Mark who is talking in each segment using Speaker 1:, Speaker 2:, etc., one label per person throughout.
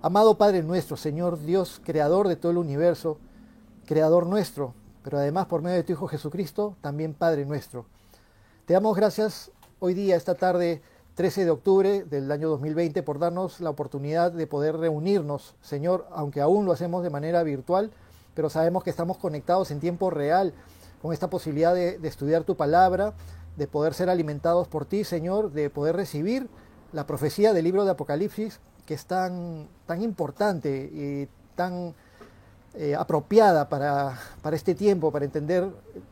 Speaker 1: Amado Padre nuestro, Señor Dios, creador de todo el universo, creador nuestro, pero además por medio de tu Hijo Jesucristo, también Padre nuestro. Te damos gracias hoy día, esta tarde, 13 de octubre del año 2020, por darnos la oportunidad de poder reunirnos, Señor, aunque aún lo hacemos de manera virtual, pero sabemos que estamos conectados en tiempo real con esta posibilidad de estudiar tu palabra, de poder ser alimentados por ti, Señor, de poder recibir la profecía del libro de Apocalipsis, que es tan importante y tan apropiada para este tiempo, para entender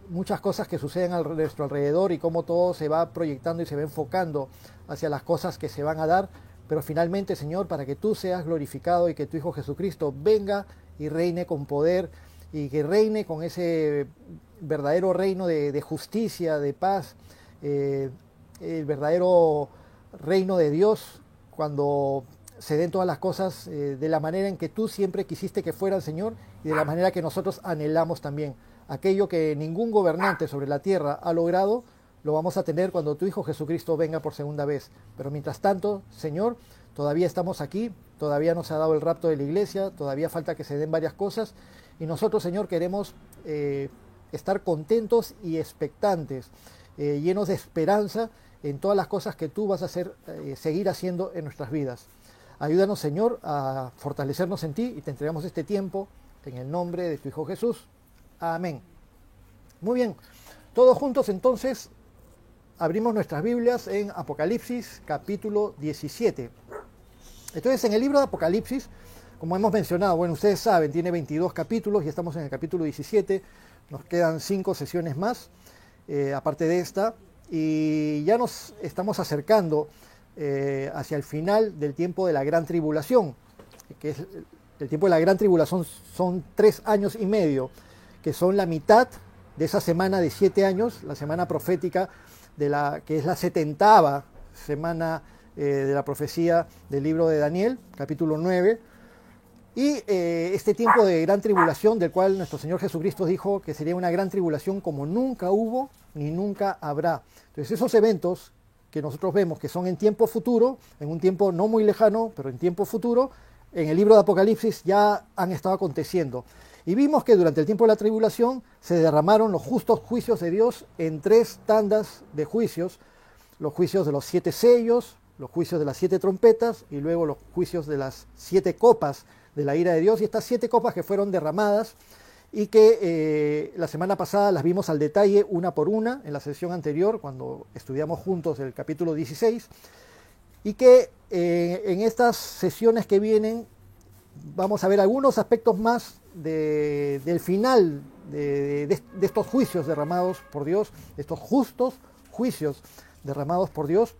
Speaker 1: muchas cosas que suceden a nuestro alrededor y cómo todo se va proyectando y se va enfocando hacia las cosas que se van a dar, pero finalmente, Señor, para que tú seas glorificado y que tu Hijo Jesucristo venga y reine con poder y que reine con ese verdadero reino de justicia, de paz, el verdadero reino de Dios, cuando se den todas las cosas de la manera en que tú siempre quisiste que fueran, Señor, y de la manera que nosotros anhelamos también. Aquello que ningún gobernante sobre la tierra ha logrado, lo vamos a tener cuando tu Hijo Jesucristo venga por segunda vez. Pero mientras tanto, Señor, todavía estamos aquí, todavía no se ha dado el rapto de la iglesia, todavía falta que se den varias cosas, y nosotros, Señor, queremos estar contentos y expectantes, llenos de esperanza en todas las cosas que tú vas a hacer, seguir haciendo en nuestras vidas. Ayúdanos, Señor, a fortalecernos en ti y te entregamos este tiempo en el nombre de tu Hijo Jesús. Amén. Muy bien, todos juntos entonces abrimos nuestras Biblias en Apocalipsis capítulo 17. Entonces, en el libro de Apocalipsis, como hemos mencionado, bueno, ustedes saben, tiene 22 capítulos y estamos en el capítulo 17. Nos quedan 5 sesiones más, aparte de esta, y ya nos estamos acercando hacia el final del tiempo de la gran tribulación, que es el tiempo de la gran tribulación. Son 3 años y medio, que son la mitad de esa semana de 7 años, la semana profética, que es la 70ª semana de la profecía del libro de Daniel, capítulo 9, y este tiempo de gran tribulación, del cual nuestro Señor Jesucristo dijo que sería una gran tribulación como nunca hubo ni nunca habrá. Entonces, esos eventos que nosotros vemos que son en tiempo futuro, en un tiempo no muy lejano, pero en tiempo futuro, en el libro de Apocalipsis ya han estado aconteciendo. Y vimos que durante el tiempo de la tribulación se derramaron los justos juicios de Dios en 3 tandas de juicios: los juicios de los 7 sellos, los juicios de las 7 trompetas y luego los juicios de las 7 copas de la ira de Dios. Y estas 7 copas que fueron derramadas y que la semana pasada las vimos al detalle una por una en la sesión anterior cuando estudiamos juntos el capítulo 16, y que en estas sesiones que vienen vamos a ver algunos aspectos más del final de estos juicios derramados por Dios, estos justos juicios derramados por Dios.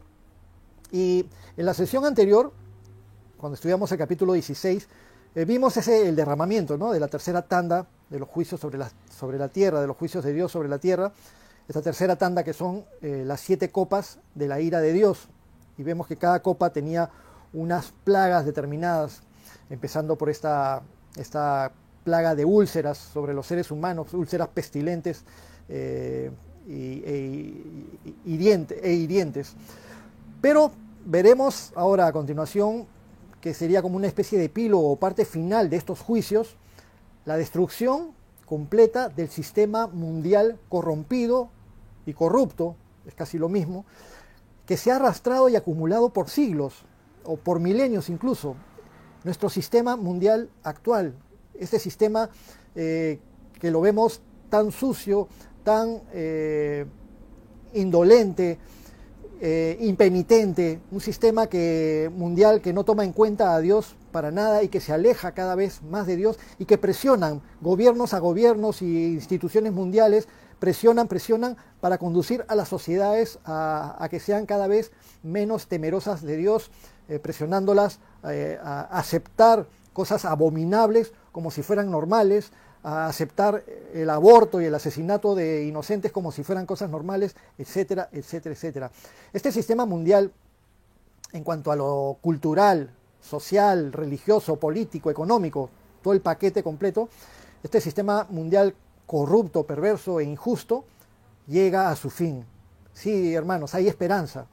Speaker 1: Y en la sesión anterior, cuando estudiamos el capítulo 16, vimos el derramamiento, ¿no?, de la tercera tanda de los juicios sobre la tierra, de los juicios de Dios sobre la tierra, esta tercera tanda que son las 7 copas de la ira de Dios. Y vemos que cada copa tenía unas plagas determinadas, empezando por esta plaga de úlceras sobre los seres humanos, úlceras pestilentes hirientes. Pero veremos ahora a continuación, que sería como una especie de epílogo o parte final de estos juicios, la destrucción completa del sistema mundial corrompido y corrupto, es casi lo mismo, que se ha arrastrado y acumulado por siglos, o por milenios incluso. Nuestro sistema mundial actual, este sistema que lo vemos tan sucio, tan indolente, impenitente, un sistema mundial que no toma en cuenta a Dios para nada y que se aleja cada vez más de Dios, y que presionan gobiernos a gobiernos y instituciones mundiales, presionan para conducir a las sociedades a que sean cada vez menos temerosas de Dios, presionándolas a aceptar cosas abominables como si fueran normales, a aceptar el aborto y el asesinato de inocentes como si fueran cosas normales, etcétera, etcétera, etcétera. Este sistema mundial, en cuanto a lo cultural, social, religioso, político, económico, todo el paquete completo, este sistema mundial corrupto, perverso e injusto llega a su fin. Sí, hermanos, hay esperanza.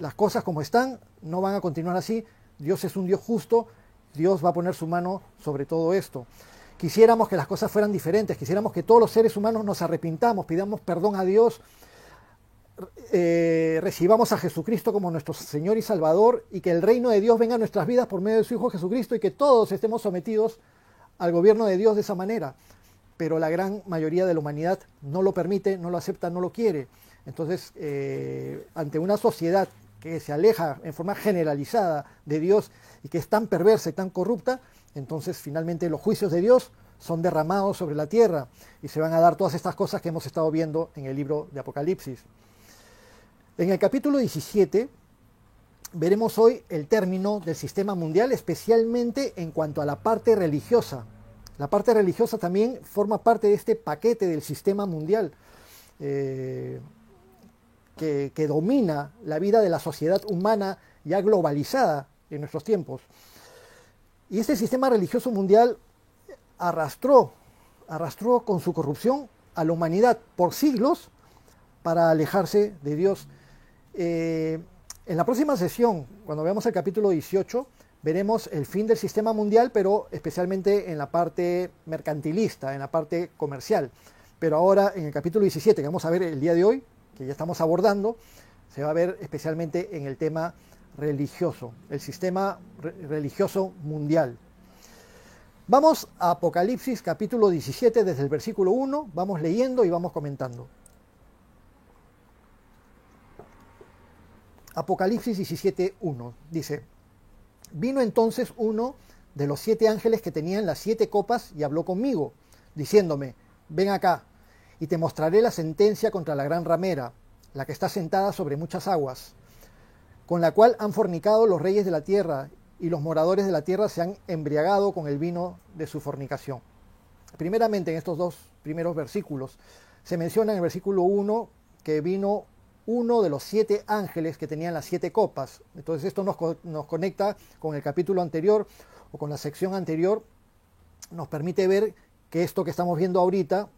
Speaker 1: Las cosas como están no van a continuar así. Dios es un Dios justo, Dios va a poner su mano sobre todo esto. Quisiéramos que las cosas fueran diferentes, quisiéramos que todos los seres humanos nos arrepintamos, pidamos perdón a Dios, recibamos a Jesucristo como nuestro Señor y Salvador, y que el reino de Dios venga a nuestras vidas por medio de su Hijo Jesucristo, y que todos estemos sometidos al gobierno de Dios de esa manera. Pero la gran mayoría de la humanidad no lo permite, no lo acepta, no lo quiere. Entonces, ante una sociedad que se aleja en forma generalizada de Dios y que es tan perversa y tan corrupta, entonces finalmente los juicios de Dios son derramados sobre la tierra y se van a dar todas estas cosas que hemos estado viendo en el libro de Apocalipsis. En el capítulo 17 veremos hoy el término del sistema mundial, especialmente en cuanto a la parte religiosa. La parte religiosa también forma parte de este paquete del sistema mundial que domina la vida de la sociedad humana ya globalizada en nuestros tiempos. Y este sistema religioso mundial arrastró con su corrupción a la humanidad por siglos para alejarse de Dios. En la próxima sesión, cuando veamos el capítulo 18, veremos el fin del sistema mundial, pero especialmente en la parte mercantilista, en la parte comercial. Pero ahora, en el capítulo 17, que vamos a ver el día de hoy, que ya estamos abordando, se va a ver especialmente en el tema religioso, el sistema religioso mundial. Vamos a Apocalipsis capítulo 17, desde el versículo 1, vamos leyendo y vamos comentando. Apocalipsis 17, 1, dice: Vino entonces uno de los 7 ángeles que tenían las 7 copas y habló conmigo, diciéndome: Ven acá, y te mostraré la sentencia contra la gran ramera, la que está sentada sobre muchas aguas, con la cual han fornicado los reyes de la tierra, y los moradores de la tierra se han embriagado con el vino de su fornicación. Primeramente, en estos 2 primeros versículos, se menciona en el versículo 1 que vino uno de los 7 ángeles que tenían las 7 copas. Entonces esto nos conecta con el capítulo anterior o con la sección anterior, nos permite ver que esto que estamos viendo ahorita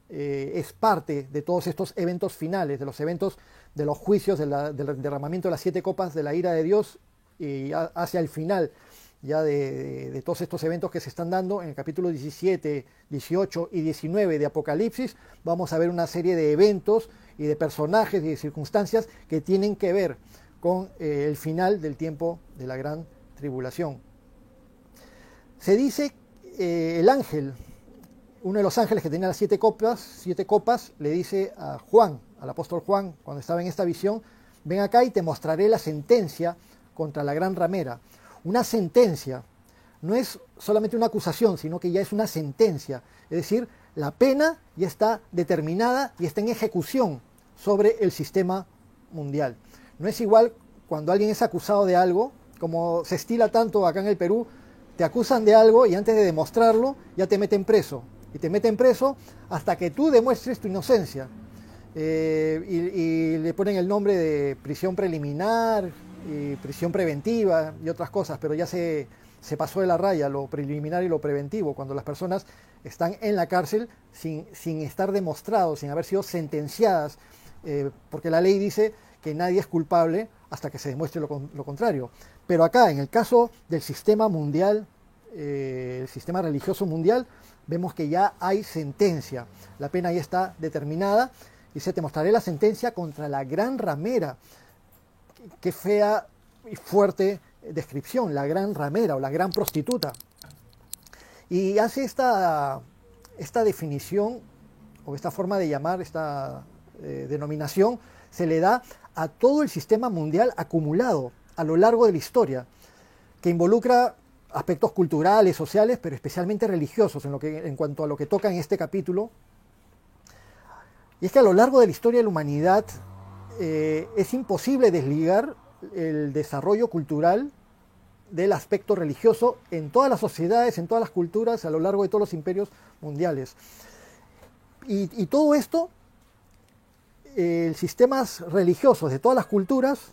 Speaker 1: es parte de todos estos eventos finales, de los eventos de los juicios, del derramamiento de las 7 copas de la ira de Dios, y hacia el final ya de todos estos eventos que se están dando. En el capítulo 17, 18 y 19 de Apocalipsis vamos a ver una serie de eventos y de personajes y de circunstancias que tienen que ver con el final del tiempo de la gran tribulación. Se dice el ángel, uno de los ángeles que tenía las 7 copas, le dice a Juan, al apóstol Juan, cuando estaba en esta visión: ven acá y te mostraré la sentencia contra la gran ramera. Una sentencia no es solamente una acusación, sino que ya es una sentencia. Es decir, la pena ya está determinada y está en ejecución sobre el sistema mundial. No es igual cuando alguien es acusado de algo, como se estila tanto acá en el Perú, te acusan de algo y antes de demostrarlo ya te meten preso. Y te meten preso hasta que tú demuestres tu inocencia. Y le ponen el nombre de prisión preliminar, y prisión preventiva y otras cosas, pero ya se pasó de la raya lo preliminar y lo preventivo, cuando las personas están en la cárcel sin estar demostrado, sin haber sido sentenciadas, porque la ley dice que nadie es culpable hasta que se demuestre lo contrario. Pero acá, en el caso del sistema mundial, el sistema religioso mundial, vemos que ya hay sentencia, la pena ya está determinada, y te mostraré la sentencia contra la gran ramera. Qué fea y fuerte descripción, la gran ramera o la gran prostituta. Y hace esta definición, o esta forma de llamar, esta denominación, se le da a todo el sistema mundial acumulado a lo largo de la historia, que involucra aspectos culturales, sociales, pero especialmente religiosos en cuanto a lo que toca en este capítulo. Y es que a lo largo de la historia de la humanidad es imposible desligar el desarrollo cultural del aspecto religioso en todas las sociedades, en todas las culturas, a lo largo de todos los imperios mundiales. Y todo esto, sistemas religiosos de todas las culturas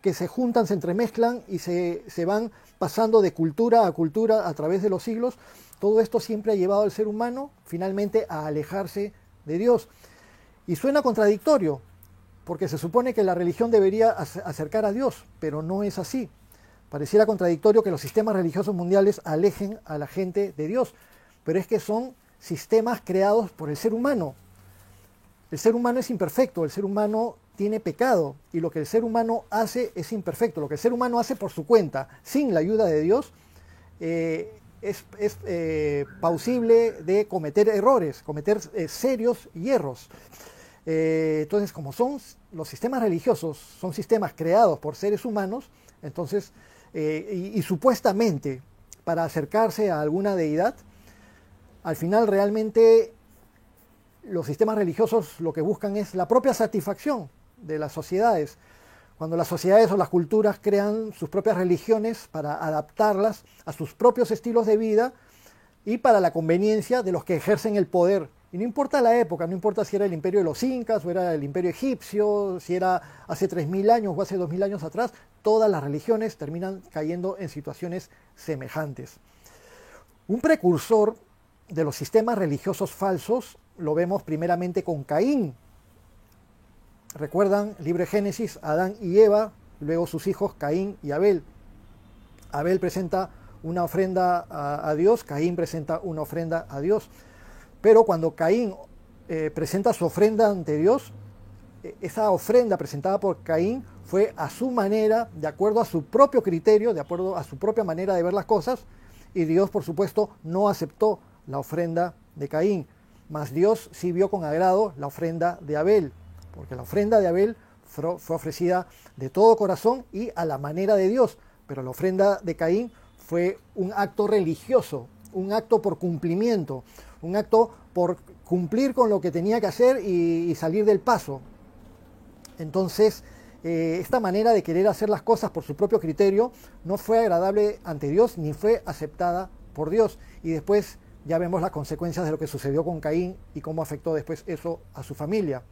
Speaker 1: que se juntan, se entremezclan y se van pasando de cultura a cultura a través de los siglos, todo esto siempre ha llevado al ser humano finalmente a alejarse de Dios. Y suena contradictorio, porque se supone que la religión debería acercar a Dios, pero no es así. Pareciera contradictorio que los sistemas religiosos mundiales alejen a la gente de Dios, pero es que son sistemas creados por el ser humano. El ser humano es imperfecto, el ser humano tiene pecado y lo que el ser humano hace es imperfecto. Lo que el ser humano hace por su cuenta, sin la ayuda de Dios, es plausible de cometer errores, cometer serios hierros. Entonces, como son los sistemas religiosos, son sistemas creados por seres humanos, entonces, y supuestamente para acercarse a alguna deidad, al final realmente los sistemas religiosos lo que buscan es la propia satisfacción de las sociedades. Cuando las sociedades o las culturas crean sus propias religiones para adaptarlas a sus propios estilos de vida y para la conveniencia de los que ejercen el poder. Y no importa la época, no importa si era el imperio de los incas o era el imperio egipcio, si era hace 3000 años o hace 2000 años atrás, todas las religiones terminan cayendo en situaciones semejantes. Un precursor de los sistemas religiosos falsos lo vemos primeramente con Caín. ¿Recuerdan? Libro de Génesis, Adán y Eva, luego sus hijos Caín y Abel. Abel presenta una ofrenda a Dios, Caín presenta una ofrenda a Dios. Pero cuando Caín presenta su ofrenda ante Dios, esa ofrenda presentada por Caín fue a su manera, de acuerdo a su propio criterio, de acuerdo a su propia manera de ver las cosas, y Dios, por supuesto, no aceptó la ofrenda de Caín, mas Dios sí vio con agrado la ofrenda de Abel, porque la ofrenda de Abel fue ofrecida de todo corazón y a la manera de Dios, pero la ofrenda de Caín fue un acto religioso, un acto por cumplimiento, un acto por cumplir con lo que tenía que hacer y salir del paso. Entonces, esta manera de querer hacer las cosas por su propio criterio no fue agradable ante Dios ni fue aceptada por Dios. Y después ya vemos las consecuencias de lo que sucedió con Caín y cómo afectó después eso a su familia.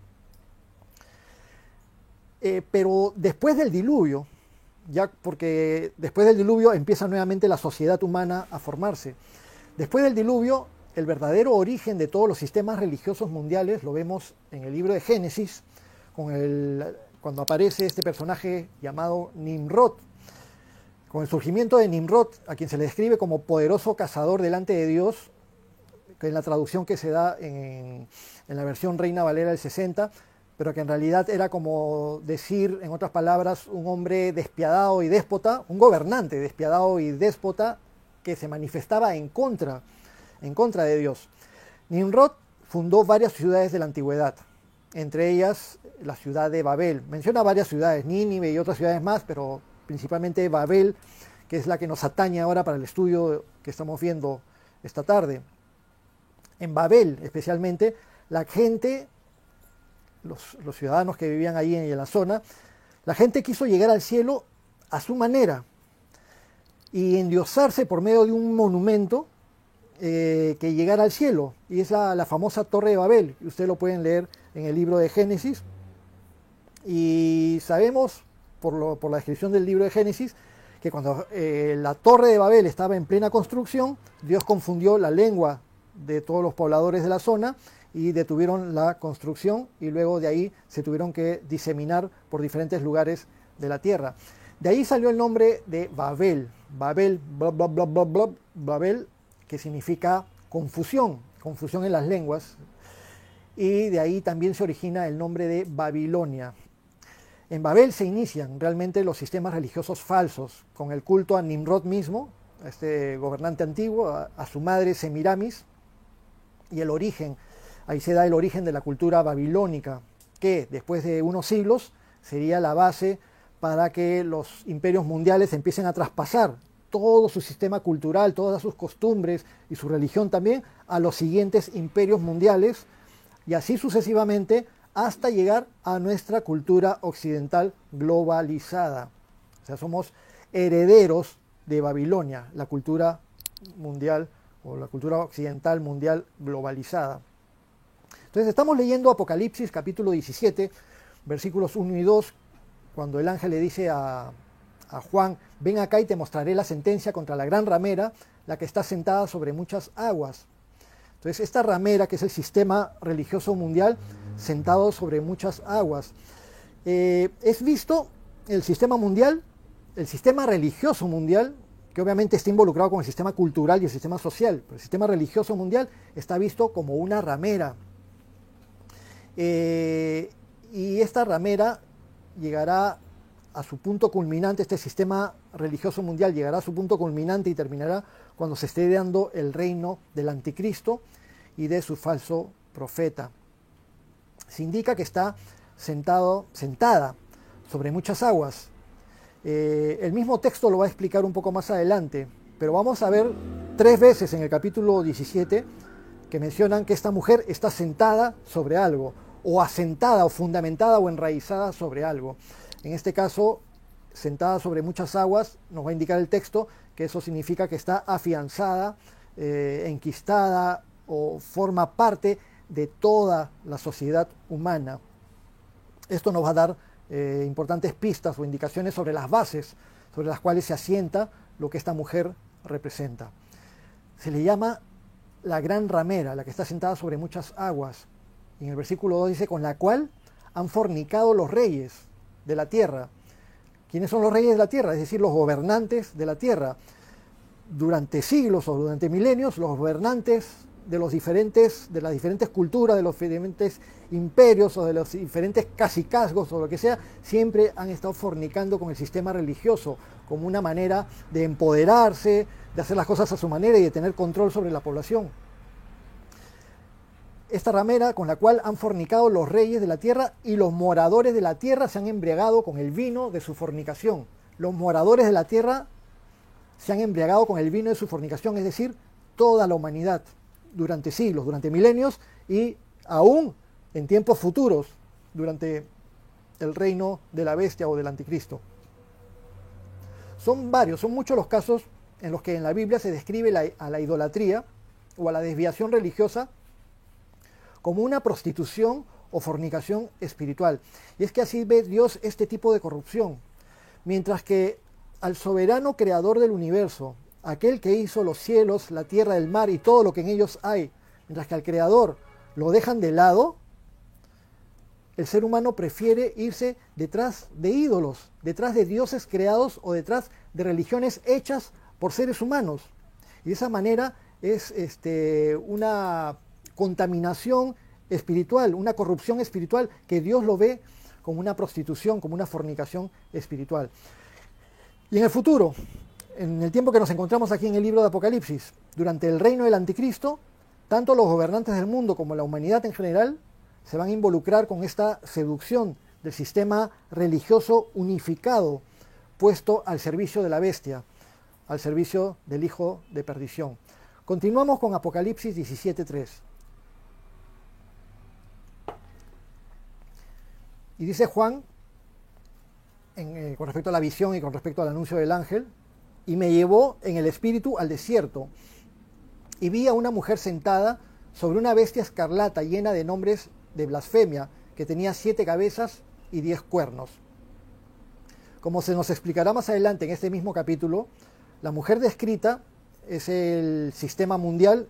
Speaker 1: Pero después del diluvio, ya porque después del diluvio empieza nuevamente la sociedad humana a formarse. Después del diluvio, el verdadero origen de todos los sistemas religiosos mundiales lo vemos en el libro de Génesis, cuando aparece este personaje llamado Nimrod. Con el surgimiento de Nimrod, a quien se le describe como poderoso cazador delante de Dios, que es la traducción que se da en la versión Reina Valera del 60, pero que en realidad era como decir, en otras palabras, un hombre despiadado y déspota, un gobernante despiadado y déspota que se manifestaba en contra de Dios. Nimrod fundó varias ciudades de la antigüedad, entre ellas la ciudad de Babel. Menciona varias ciudades, Nínive y otras ciudades más, pero principalmente Babel, que es la que nos atañe ahora para el estudio que estamos viendo esta tarde. En Babel, especialmente, la gente, los ciudadanos que vivían ahí en la zona, la gente quiso llegar al cielo a su manera y endiosarse por medio de un monumento que llegara al cielo, y es la famosa Torre de Babel. Ustedes lo pueden leer en el libro de Génesis, y sabemos por la descripción del libro de Génesis que cuando la Torre de Babel estaba en plena construcción, Dios confundió la lengua de todos los pobladores de la zona y detuvieron la construcción, y luego de ahí se tuvieron que diseminar por diferentes lugares de la tierra. De ahí salió el nombre de Babel, Babel, que significa confusión en las lenguas, y de ahí también se origina el nombre de Babilonia. En Babel se inician realmente los sistemas religiosos falsos, con el culto a Nimrod mismo, a este gobernante antiguo, a su madre Semiramis, y el origen, ahí se da el origen de la cultura babilónica, que después de unos siglos sería la base para que los imperios mundiales empiecen a traspasar todo su sistema cultural, todas sus costumbres y su religión también a los siguientes imperios mundiales, y así sucesivamente hasta llegar a nuestra cultura occidental globalizada. O sea, somos herederos de Babilonia, la cultura mundial o la cultura occidental mundial globalizada. Entonces estamos leyendo Apocalipsis capítulo 17, versículos 1 y 2, cuando el ángel le dice a Juan: ven acá y te mostraré la sentencia contra la gran ramera, la que está sentada sobre muchas aguas. Entonces esta ramera, que es el sistema religioso mundial sentado sobre muchas aguas, es visto el sistema mundial el sistema religioso mundial, que obviamente está involucrado con el sistema cultural y el sistema social, pero el sistema religioso mundial está visto como una ramera. Y esta ramera llegará a su punto culminante, este sistema religioso mundial llegará a su punto culminante y terminará cuando se esté dando el reino del anticristo y de su falso profeta. Se indica que está sentada sobre muchas aguas. El mismo texto lo va a explicar un poco más adelante, pero vamos a ver 3 veces en el capítulo 17 que mencionan que esta mujer está sentada sobre algo, o asentada, o fundamentada, o enraizada sobre algo. En este caso, sentada sobre muchas aguas, nos va a indicar el texto que eso significa que está afianzada, enquistada, o forma parte de toda la sociedad humana. Esto nos va a dar importantes pistas o indicaciones sobre las bases sobre las cuales se asienta lo que esta mujer representa. Se le llama la gran ramera, la que está sentada sobre muchas aguas. Y en el versículo 2 dice, con la cual han fornicado los reyes de la tierra. ¿Quiénes son los reyes de la tierra? Es decir, los gobernantes de la tierra. Durante siglos o durante milenios, los gobernantes de las diferentes culturas, de los diferentes imperios o de los diferentes cacicazgos o lo que sea, siempre han estado fornicando con el sistema religioso como una manera de empoderarse, de hacer las cosas a su manera y de tener control sobre la población. Esta ramera con la cual han fornicado los reyes de la tierra y los moradores de la tierra se han embriagado con el vino de su fornicación. Los moradores de la tierra se han embriagado con el vino de su fornicación, es decir, toda la humanidad, durante siglos, durante milenios y aún en tiempos futuros, durante el reino de la bestia o del anticristo. Son muchos los casos en los que en la Biblia se describe a la idolatría o a la desviación religiosa como una prostitución o fornicación espiritual. Y es que así ve Dios este tipo de corrupción. Mientras que al soberano creador del universo, aquel que hizo los cielos, la tierra, el mar y todo lo que en ellos hay, mientras que al creador lo dejan de lado, el ser humano prefiere irse detrás de ídolos, detrás de dioses creados o detrás de religiones hechas por seres humanos. Y de esa manera es una contaminación espiritual, una corrupción espiritual que Dios lo ve como una prostitución, como una fornicación espiritual. Y en el futuro, en el tiempo que nos encontramos aquí en el libro de Apocalipsis, durante el reino del anticristo, tanto los gobernantes del mundo como la humanidad en general se van a involucrar con esta seducción del sistema religioso unificado puesto al servicio de la bestia, al servicio del hijo de perdición. Continuamos con Apocalipsis 17:3. Y dice Juan, con respecto a la visión y con respecto al anuncio del ángel, y me llevó en el espíritu al desierto, y vi a una mujer sentada sobre una bestia escarlata llena de nombres de blasfemia, que tenía 7 cabezas y 10 cuernos. Como se nos explicará más adelante en este mismo capítulo, la mujer descrita es el sistema mundial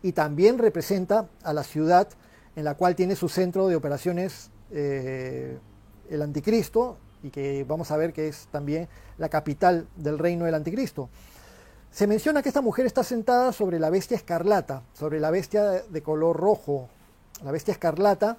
Speaker 1: y también representa a la ciudad en la cual tiene su centro de operaciones el anticristo, y que vamos a ver que es también la capital del reino del anticristo. Se menciona que esta mujer está sentada sobre la bestia escarlata, sobre la bestia de color rojo, la bestia escarlata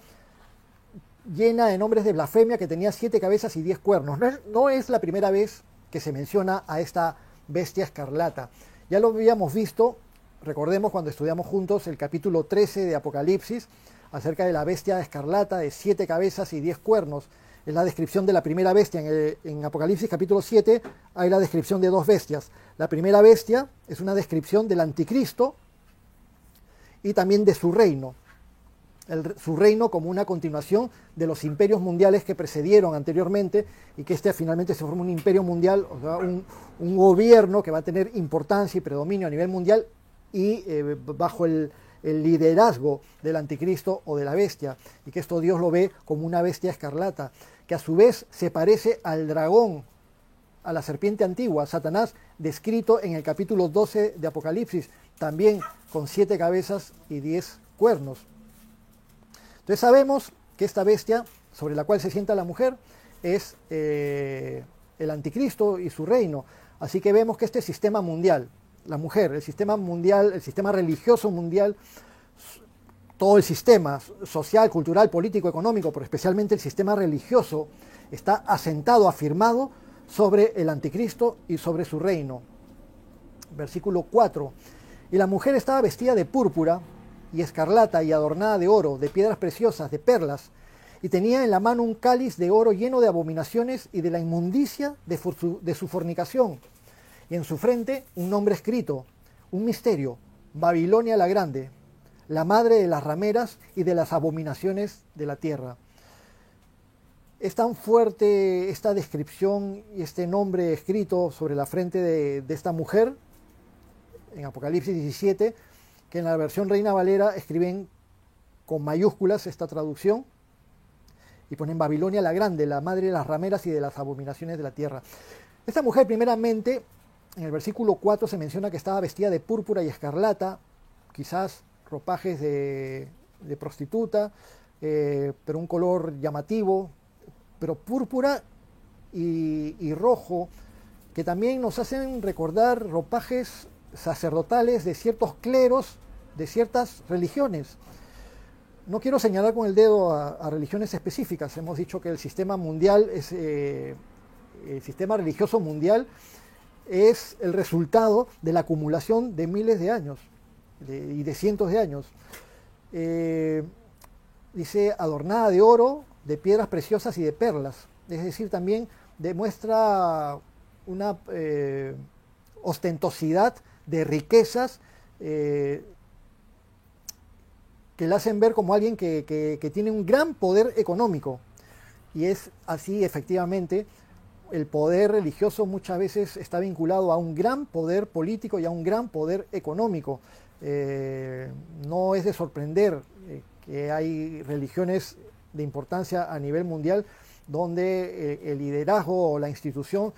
Speaker 1: llena de nombres de blasfemia, que tenía 7 cabezas y 10 cuernos. No es la primera vez que se menciona a esta bestia escarlata. Ya lo habíamos visto, recordemos cuando estudiamos juntos el capítulo 13 de Apocalipsis, acerca de la bestia escarlata de 7 cabezas y 10 cuernos. Es la descripción de la primera bestia. En Apocalipsis capítulo 7 hay la descripción de 2 bestias. La primera bestia es una descripción del anticristo y también de su reino. Su reino como una continuación de los imperios mundiales que precedieron anteriormente, y que finalmente se forma un imperio mundial, o sea, un gobierno que va a tener importancia y predominio a nivel mundial y bajo el liderazgo del anticristo o de la bestia, y que esto Dios lo ve como una bestia escarlata, que a su vez se parece al dragón, a la serpiente antigua, Satanás, descrito en el capítulo 12 de Apocalipsis, también con 7 cabezas y 10 cuernos. Entonces sabemos que esta bestia sobre la cual se sienta la mujer es el anticristo y su reino. Así que vemos que este sistema mundial, la mujer, el sistema mundial, el sistema religioso mundial, todo el sistema social, cultural, político, económico, pero especialmente el sistema religioso, está asentado, afirmado sobre el anticristo y sobre su reino. Versículo 4. Y la mujer estaba vestida de púrpura y escarlata y adornada de oro, de piedras preciosas, de perlas, y tenía en la mano un cáliz de oro lleno de abominaciones y de la inmundicia de su fornicación, y en su frente un nombre escrito, un misterio: Babilonia la Grande, la madre de las rameras y de las abominaciones de la tierra. Es tan fuerte esta descripción y este nombre escrito sobre la frente de esta mujer en Apocalipsis 17, que en la versión Reina Valera escriben con mayúsculas esta traducción y ponen Babilonia la Grande, la madre de las rameras y de las abominaciones de la tierra. Esta mujer, primeramente, en el versículo 4 se menciona que estaba vestida de púrpura y escarlata, quizás ropajes de prostituta, pero un color llamativo, pero púrpura y rojo, que también nos hacen recordar ropajes sacerdotales de ciertos cleros, de ciertas religiones. No quiero señalar con el dedo a religiones específicas. Hemos dicho que el sistema mundial, el sistema religioso mundial, es el resultado de la acumulación de miles de años y de cientos de años. Dice adornada de oro, de piedras preciosas y de perlas. Es decir, también demuestra una ostentosidad de riquezas que le hacen ver como alguien que tiene un gran poder económico. Y es así, efectivamente. El poder religioso muchas veces está vinculado a un gran poder político y a un gran poder económico. No es de sorprender que hay religiones de importancia a nivel mundial donde el liderazgo o la institución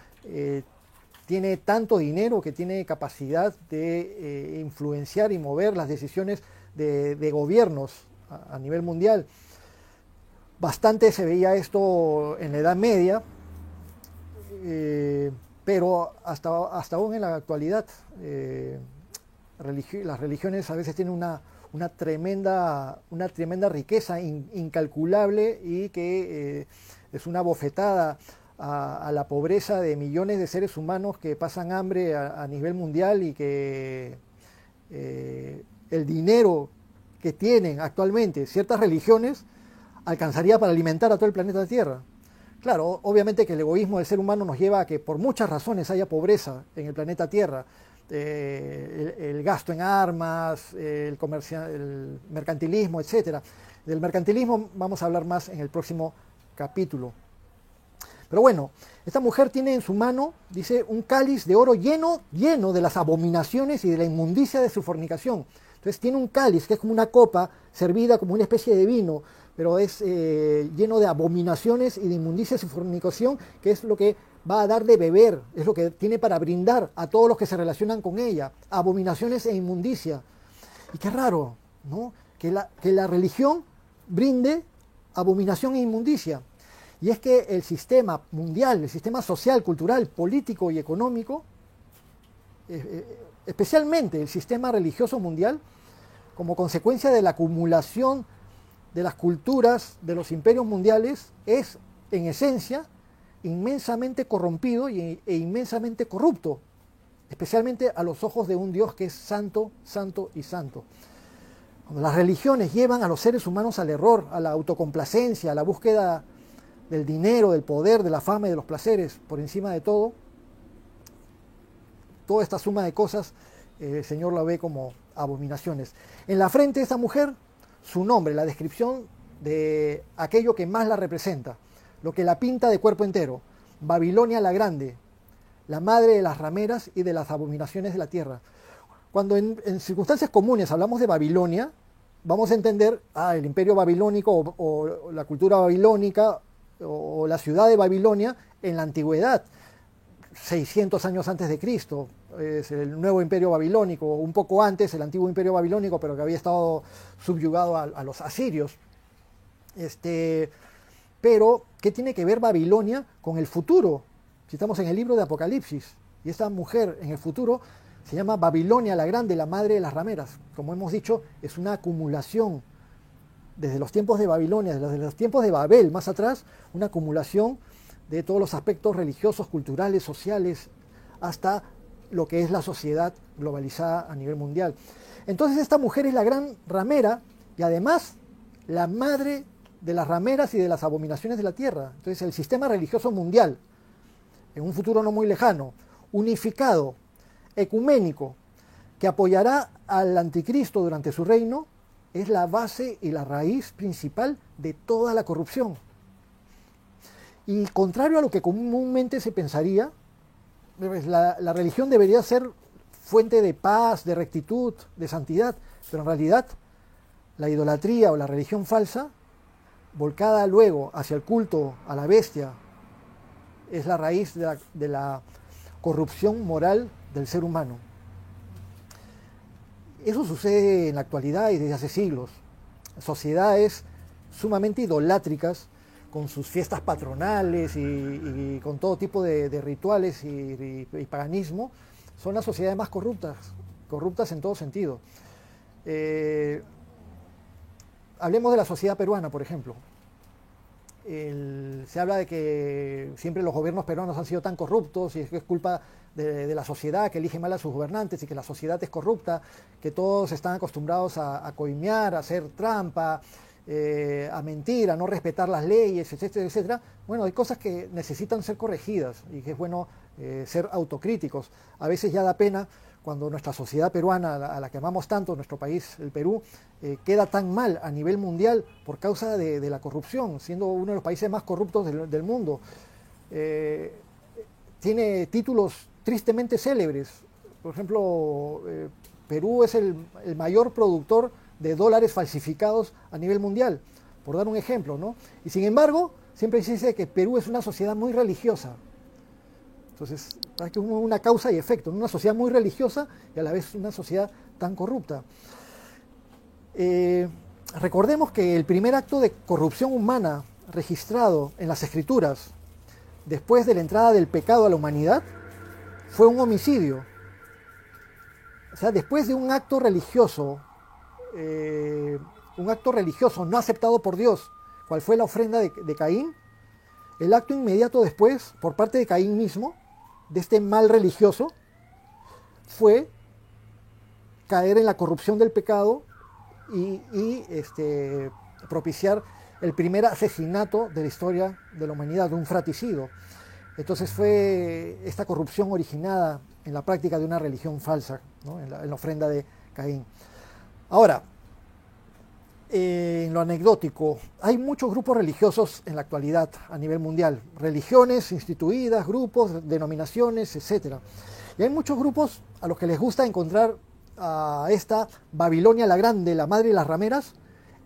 Speaker 1: tiene tanto dinero que tiene capacidad de influenciar y mover las decisiones de gobiernos a nivel mundial. Bastante se veía esto en la Edad Media, pero hasta aún en la actualidad las religiones a veces tienen una tremenda riqueza incalculable y que es una bofetada a la pobreza de millones de seres humanos que pasan hambre a nivel mundial, y que el dinero que tienen actualmente ciertas religiones alcanzaría para alimentar a todo el planeta Tierra. Claro, obviamente que el egoísmo del ser humano nos lleva a que por muchas razones haya pobreza en el planeta Tierra. El gasto en armas, el mercantilismo, etc. Del mercantilismo vamos a hablar más en el próximo capítulo. Pero bueno, esta mujer tiene en su mano, dice, un cáliz de oro lleno de las abominaciones y de la inmundicia de su fornicación. Entonces tiene un cáliz que es como una copa servida como una especie de vino, pero es lleno de abominaciones y de inmundicia de su fornicación, que es lo que va a dar de beber, es lo que tiene para brindar a todos los que se relacionan con ella, abominaciones e inmundicia. Y qué raro, ¿no? Que la religión brinde abominación e inmundicia. Y es que el sistema mundial, el sistema social, cultural, político y económico, especialmente el sistema religioso mundial, como consecuencia de la acumulación de las culturas de los imperios mundiales, es en esencia inmensamente corrompido e inmensamente corrupto, especialmente a los ojos de un Dios que es santo, santo y santo. Cuando las religiones llevan a los seres humanos al error, a la autocomplacencia, a la búsqueda del dinero, del poder, de la fama y de los placeres por encima de todo, toda esta suma de cosas el Señor la ve como abominaciones. En la frente de esta mujer, su nombre, la descripción de aquello que más la representa, lo que la pinta de cuerpo entero: Babilonia la Grande, la madre de las rameras y de las abominaciones de la tierra. Cuando en circunstancias comunes hablamos de Babilonia, vamos a entender el imperio babilónico o la cultura babilónica o la ciudad de Babilonia en la antigüedad, 600 años antes de Cristo, es el nuevo imperio babilónico, un poco antes el antiguo imperio babilónico, pero que había estado subyugado a los asirios. Pero, ¿qué tiene que ver Babilonia con el futuro Si estamos en el libro de Apocalipsis, y esta mujer en el futuro se llama Babilonia la Grande, la madre de las rameras. Como hemos dicho, es una acumulación desde los tiempos de Babilonia, desde los tiempos de Babel, más atrás, una acumulación de todos los aspectos religiosos, culturales, sociales, hasta lo que es la sociedad globalizada a nivel mundial. Entonces esta mujer es la gran ramera y además la madre de las rameras y de las abominaciones de la tierra. Entonces el sistema religioso mundial, en un futuro no muy lejano, unificado, ecuménico, que apoyará al anticristo durante su reino, es la base y la raíz principal de toda la corrupción. Y contrario a lo que comúnmente se pensaría, la religión debería ser fuente de paz, de rectitud, de santidad, pero en realidad la idolatría o la religión falsa, volcada luego hacia el culto a la bestia, es la raíz de la corrupción moral del ser humano. Eso sucede en la actualidad y desde hace siglos. Sociedades sumamente idolátricas, con sus fiestas patronales y con todo tipo de rituales y paganismo, son las sociedades más corruptas en todo sentido. Hablemos de la sociedad peruana, por ejemplo. Se habla de que siempre los gobiernos peruanos han sido tan corruptos y es culpa de la sociedad que elige mal a sus gobernantes y que la sociedad es corrupta, que todos están acostumbrados a coimear, a hacer trampa, a mentir, a no respetar las leyes, etcétera, etcétera. Bueno, hay cosas que necesitan ser corregidas y que es bueno ser autocríticos. A veces ya da pena cuando nuestra sociedad peruana, a la que amamos tanto, nuestro país, el Perú, queda tan mal a nivel mundial por causa de la corrupción, siendo uno de los países más corruptos del mundo. Tiene títulos tristemente célebres. Por ejemplo, Perú es el mayor productor de dólares falsificados a nivel mundial, por dar un ejemplo, ¿no? Y sin embargo, siempre se dice que Perú es una sociedad muy religiosa. Entonces, hay que una causa y efecto, una sociedad muy religiosa y a la vez una sociedad tan corrupta. Recordemos que el primer acto de corrupción humana registrado en las Escrituras, después de la entrada del pecado a la humanidad, fue un homicidio. O sea, después de un acto religioso no aceptado por Dios, cual fue la ofrenda de Caín, el acto inmediato después, por parte de Caín mismo, de este mal religioso, fue caer en la corrupción del pecado y propiciar el primer asesinato de la historia de la humanidad, de un fratricidio. Entonces fue esta corrupción originada en la práctica de una religión falsa, ¿no? en la ofrenda de Caín. Ahora, en lo anecdótico, hay muchos grupos religiosos en la actualidad a nivel mundial, religiones instituidas, grupos, denominaciones, etc. Y hay muchos grupos a los que les gusta encontrar a esta Babilonia la Grande, la madre de las rameras,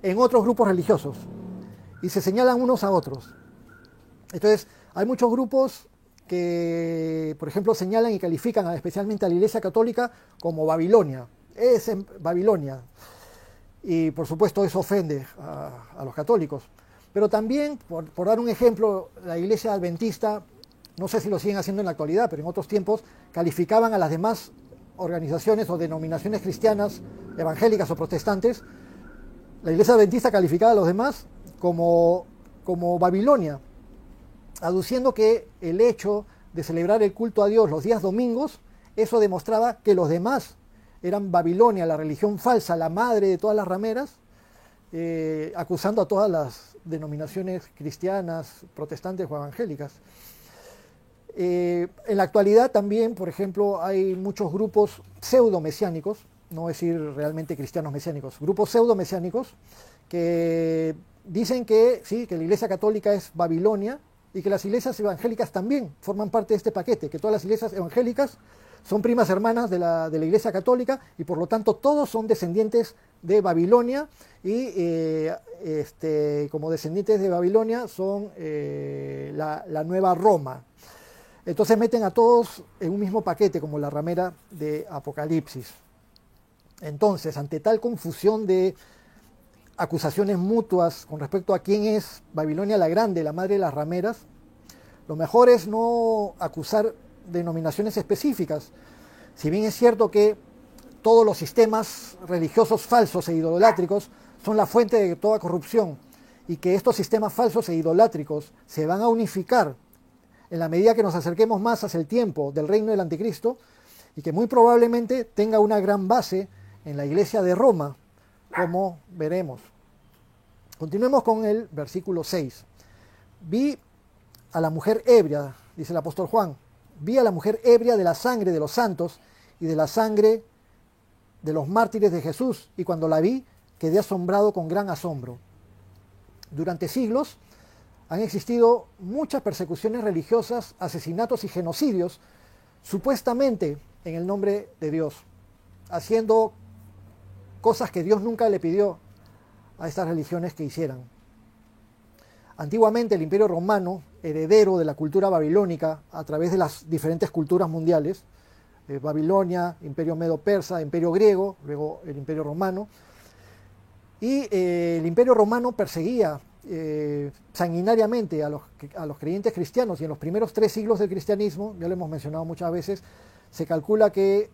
Speaker 1: en otros grupos religiosos, y se señalan unos a otros. Entonces, hay muchos grupos que, por ejemplo, señalan y califican especialmente a la Iglesia Católica como Babilonia. Es en Babilonia. Y por supuesto eso ofende a los católicos. Pero también, por dar un ejemplo, la Iglesia Adventista, no sé si lo siguen haciendo en la actualidad, pero en otros tiempos calificaban a las demás organizaciones o denominaciones cristianas, evangélicas o protestantes, la Iglesia Adventista calificaba a los demás como Babilonia, aduciendo que el hecho de celebrar el culto a Dios los días domingos, eso demostraba que los demás eran Babilonia, la religión falsa, la madre de todas las rameras, acusando a todas las denominaciones cristianas, protestantes o evangélicas. En la actualidad también, por ejemplo, hay muchos grupos pseudo-mesiánicos, no decir realmente cristianos mesiánicos, grupos pseudo-mesiánicos que dicen que sí, que la Iglesia Católica es Babilonia y que las iglesias evangélicas también forman parte de este paquete, que todas las iglesias evangélicas son primas hermanas de la Iglesia Católica y por lo tanto todos son descendientes de Babilonia y como descendientes de Babilonia son la nueva Roma. Entonces meten a todos en un mismo paquete como la ramera de Apocalipsis. Entonces, ante tal confusión de acusaciones mutuas con respecto a quién es Babilonia la Grande, la madre de las rameras, Lo mejor es no acusar denominaciones específicas. Si bien es cierto que todos los sistemas religiosos falsos e idolátricos son la fuente de toda corrupción y que estos sistemas falsos e idolátricos se van a unificar en la medida que nos acerquemos más hacia el tiempo del reino del anticristo y que muy probablemente tenga una gran base en la iglesia de Roma, como veremos. Continuemos con el versículo 6. Vi a la mujer ebria, dice el apóstol Juan, vi a la mujer ebria de la sangre de los santos y de la sangre de los mártires de Jesús, y cuando la vi quedé asombrado con gran asombro. Durante siglos han existido muchas persecuciones religiosas, asesinatos y genocidios, supuestamente en el nombre de Dios, haciendo cosas que Dios nunca le pidió a estas religiones que hicieran. Antiguamente el Imperio Romano, heredero de la cultura babilónica a través de las diferentes culturas mundiales, Babilonia, Imperio Medo-Persa, Imperio Griego, luego el Imperio Romano, y el Imperio Romano perseguía sanguinariamente a los creyentes cristianos, y en los primeros 3 siglos del cristianismo, ya lo hemos mencionado muchas veces, se calcula que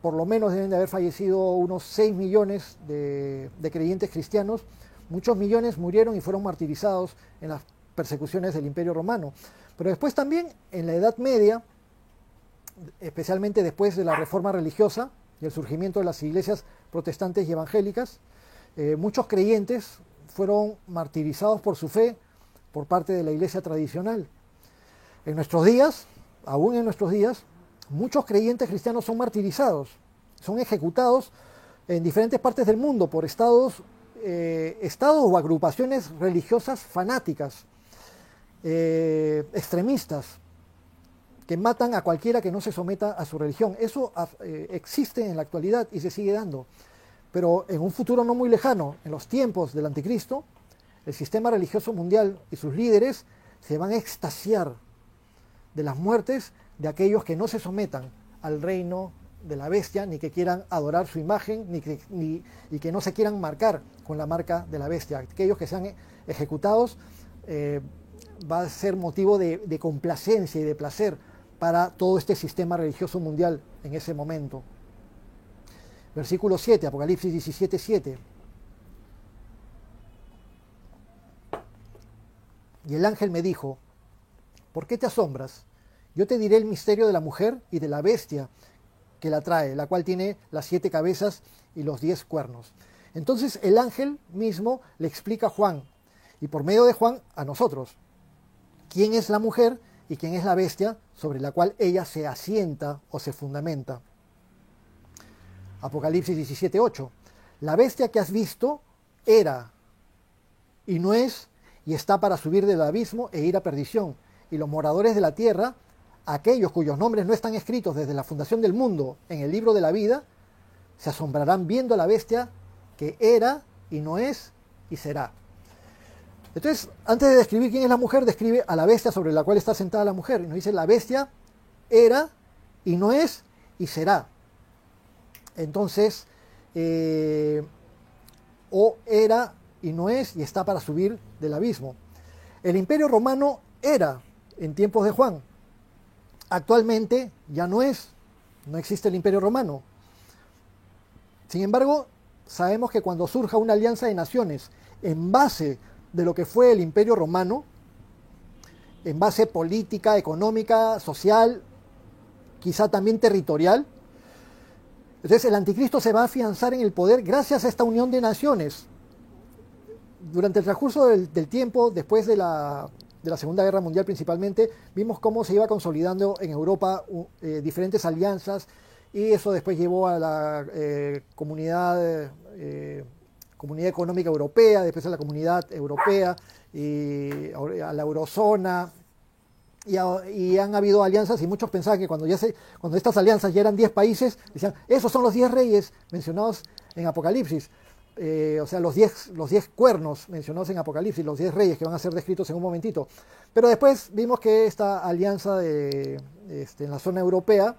Speaker 1: por lo menos deben de haber fallecido unos 6 millones de creyentes cristianos. Muchos millones murieron y fueron martirizados en las persecuciones del Imperio Romano. Pero después también, en la Edad Media, especialmente después de la Reforma religiosa y el surgimiento de las iglesias protestantes y evangélicas, muchos creyentes fueron martirizados por su fe por parte de la iglesia tradicional. En nuestros días, aún en nuestros días, muchos creyentes cristianos son martirizados, son ejecutados en diferentes partes del mundo por estados o agrupaciones religiosas fanáticas, extremistas, que matan a cualquiera que no se someta a su religión. Eso existe en la actualidad y se sigue dando. Pero en un futuro no muy lejano, en los tiempos del anticristo, el sistema religioso mundial y sus líderes se van a extasiar de las muertes de aquellos que no se sometan al reino de la bestia, ni que quieran adorar su imagen, y que no se quieran marcar con la marca de la bestia. Aquellos que sean ejecutados va a ser motivo de complacencia y de placer para todo este sistema religioso mundial en ese momento. Versículo 7, Apocalipsis 17, 7. Y el ángel me dijo, ¿por qué te asombras? Yo te diré el misterio de la mujer y de la bestia que la trae, la cual tiene las 7 cabezas y los 10 cuernos. Entonces el ángel mismo le explica a Juan, y por medio de Juan a nosotros, quién es la mujer y quién es la bestia sobre la cual ella se asienta o se fundamenta. Apocalipsis 17, 8. La bestia que has visto era y no es, y está para subir del abismo e ir a perdición, y los moradores de la tierra, aquellos cuyos nombres no están escritos desde la fundación del mundo en el libro de la vida, se asombrarán viendo a la bestia que era y no es y será. Entonces, antes de describir quién es la mujer, describe a la bestia sobre la cual está sentada la mujer. Y nos dice, la bestia era y no es y será. Entonces, o era y no es y está para subir del abismo. El Imperio Romano era en tiempos de Juan. Actualmente ya no es, no existe el Imperio Romano. Sin embargo, sabemos que cuando surja una alianza de naciones en base de lo que fue el Imperio Romano, en base política, económica, social, quizá también territorial, entonces el anticristo se va a afianzar en el poder gracias a esta unión de naciones. Durante el transcurso del tiempo, después de la Segunda Guerra Mundial principalmente, vimos cómo se iba consolidando en Europa diferentes alianzas, y eso después llevó a la comunidad económica europea, después a la comunidad europea y a la eurozona, y han habido alianzas, y muchos pensaban que cuando estas alianzas ya eran 10 países, decían, esos son los 10 reyes mencionados en Apocalipsis. O sea, los 10 cuernos mencionados en Apocalipsis, los 10 reyes que van a ser descritos en un momentito. Pero después vimos que esta alianza en la zona europea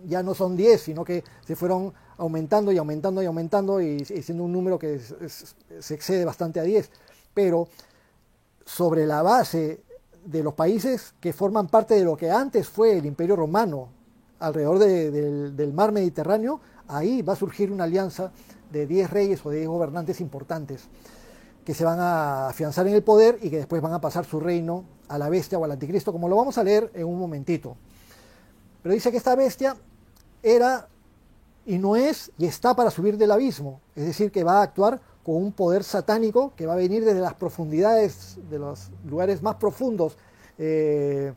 Speaker 1: ya no son 10, sino que se fueron aumentando y aumentando y aumentando, y siendo un número que se excede bastante a 10. Pero sobre la base de los países que forman parte de lo que antes fue el Imperio Romano, alrededor del mar Mediterráneo, ahí va a surgir una alianza de 10 reyes o de 10 gobernantes importantes que se van a afianzar en el poder y que después van a pasar su reino a la bestia o al anticristo, como lo vamos a leer en un momentito. Pero dice que esta bestia era y no es y está para subir del abismo, es decir, que va a actuar con un poder satánico que va a venir desde las profundidades, de los lugares más profundos del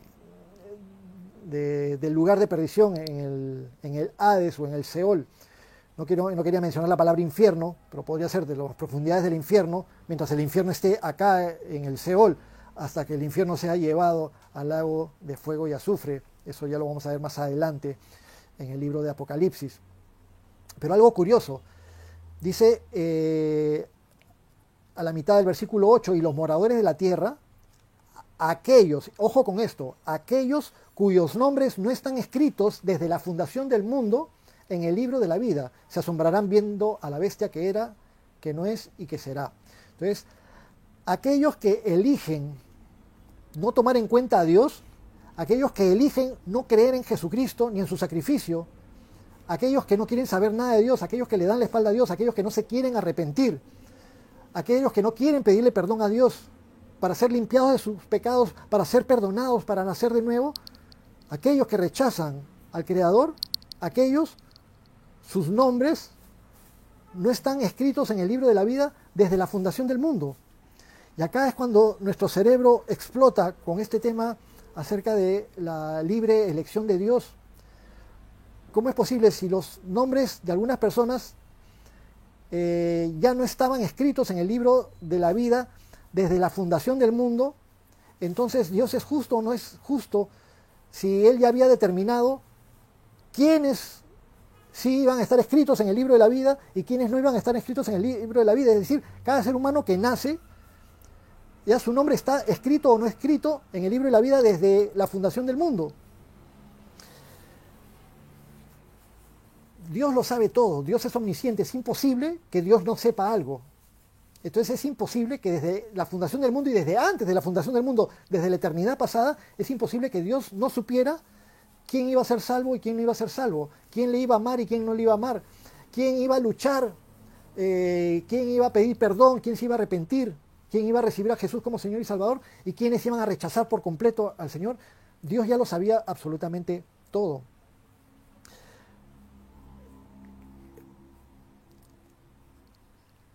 Speaker 1: lugar de perdición en el Hades o en el Seol. No quería mencionar la palabra infierno, pero podría ser de las profundidades del infierno, mientras el infierno esté acá en el Seol, hasta que el infierno sea llevado al lago de fuego y azufre. Eso ya lo vamos a ver más adelante en el libro de Apocalipsis. Pero algo curioso, dice a la mitad del versículo 8, y los moradores de la tierra, aquellos, ojo con esto, aquellos cuyos nombres no están escritos desde la fundación del mundo en el libro de la vida, se asombrarán viendo a la bestia que era, que no es y que será. Entonces, aquellos que eligen no tomar en cuenta a Dios, aquellos que eligen no creer en Jesucristo ni en su sacrificio, aquellos que no quieren saber nada de Dios, aquellos que le dan la espalda a Dios, aquellos que no se quieren arrepentir, aquellos que no quieren pedirle perdón a Dios para ser limpiados de sus pecados, para ser perdonados, para nacer de nuevo, aquellos que rechazan al Creador, aquellos, sus nombres no están escritos en el libro de la vida desde la fundación del mundo. Y acá es cuando nuestro cerebro explota con este tema acerca de la libre elección de Dios. ¿Cómo es posible si los nombres de algunas personas ya no estaban escritos en el libro de la vida desde la fundación del mundo? Entonces, ¿Dios es justo o no es justo si Él ya había determinado quiénes sí iban a estar escritos en el libro de la vida y quiénes no iban a estar escritos en el libro de la vida? Es decir, cada ser humano que nace, ya su nombre está escrito o no escrito en el libro de la vida desde la fundación del mundo. Dios lo sabe todo, Dios es omnisciente, es imposible que Dios no sepa algo. Entonces es imposible que desde la fundación del mundo y desde antes de la fundación del mundo, desde la eternidad pasada, es imposible que Dios no supiera quién iba a ser salvo y quién no iba a ser salvo, quién le iba a amar y quién no le iba a amar, quién iba a luchar, quién iba a pedir perdón, quién se iba a arrepentir, quién iba a recibir a Jesús como Señor y Salvador y quiénes iban a rechazar por completo al Señor. Dios ya lo sabía absolutamente todo.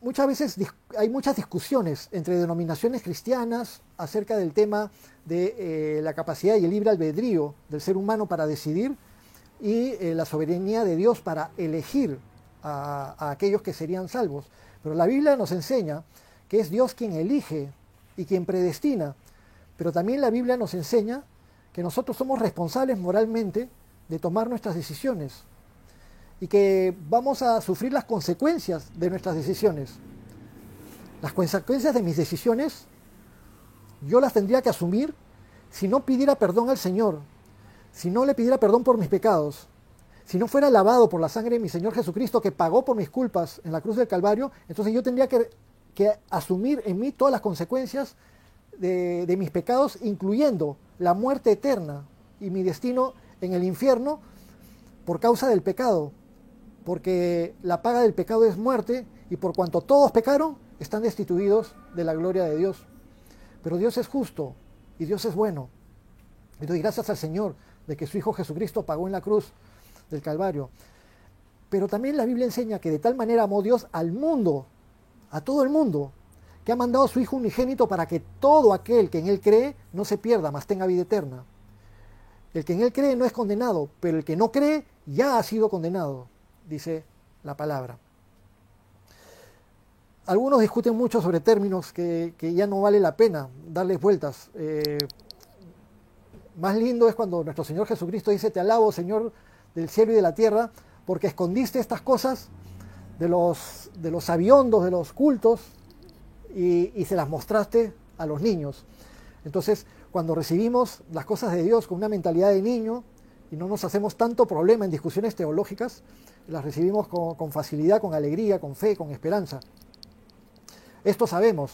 Speaker 1: Muchas veces hay muchas discusiones entre denominaciones cristianas acerca del tema de la capacidad y el libre albedrío del ser humano para decidir y la soberanía de Dios para elegir a aquellos que serían salvos. Pero la Biblia nos enseña que es Dios quien elige y quien predestina. Pero también la Biblia nos enseña que nosotros somos responsables moralmente de tomar nuestras decisiones y que vamos a sufrir las consecuencias de nuestras decisiones. Las consecuencias de mis decisiones yo las tendría que asumir si no pidiera perdón al Señor, si no le pidiera perdón por mis pecados, si no fuera lavado por la sangre de mi Señor Jesucristo que pagó por mis culpas en la cruz del Calvario. Entonces yo tendría que asumir en mí todas las consecuencias de mis pecados, incluyendo la muerte eterna y mi destino en el infierno por causa del pecado. Porque la paga del pecado es muerte, y por cuanto todos pecaron, están destituidos de la gloria de Dios. Pero Dios es justo y Dios es bueno. Y doy gracias al Señor de que su Hijo Jesucristo pagó en la cruz del Calvario. Pero también la Biblia enseña que de tal manera amó Dios al mundo, a todo el mundo, que ha mandado a su Hijo unigénito para que todo aquel que en Él cree no se pierda, mas tenga vida eterna. El que en Él cree no es condenado, pero el que no cree ya ha sido condenado, dice la palabra. Algunos discuten mucho sobre términos que ya no vale la pena darles vueltas. Más lindo es cuando nuestro Señor Jesucristo dice: te alabo, Señor del cielo y de la tierra, porque escondiste estas cosas de los sabiondos, de los cultos, y se las mostraste a los niños. Entonces, cuando recibimos las cosas de Dios con una mentalidad de niño y no nos hacemos tanto problema en discusiones teológicas, las recibimos con facilidad, con alegría, con fe, con esperanza. Esto sabemos,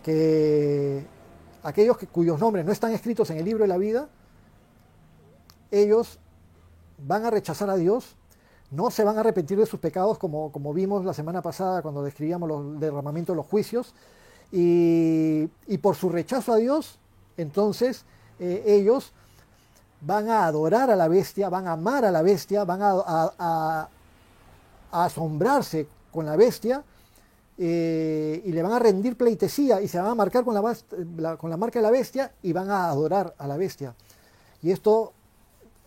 Speaker 1: que aquellos cuyos nombres no están escritos en el libro de la vida, ellos van a rechazar a Dios, no se van a arrepentir de sus pecados como vimos la semana pasada cuando describíamos el derramamiento de los juicios, y por su rechazo a Dios, entonces ellos van a adorar a la bestia, van a amar a la bestia, van a asombrarse con la bestia, y le van a rendir pleitesía y se van a marcar con la marca de la bestia y van a adorar a la bestia. Y esto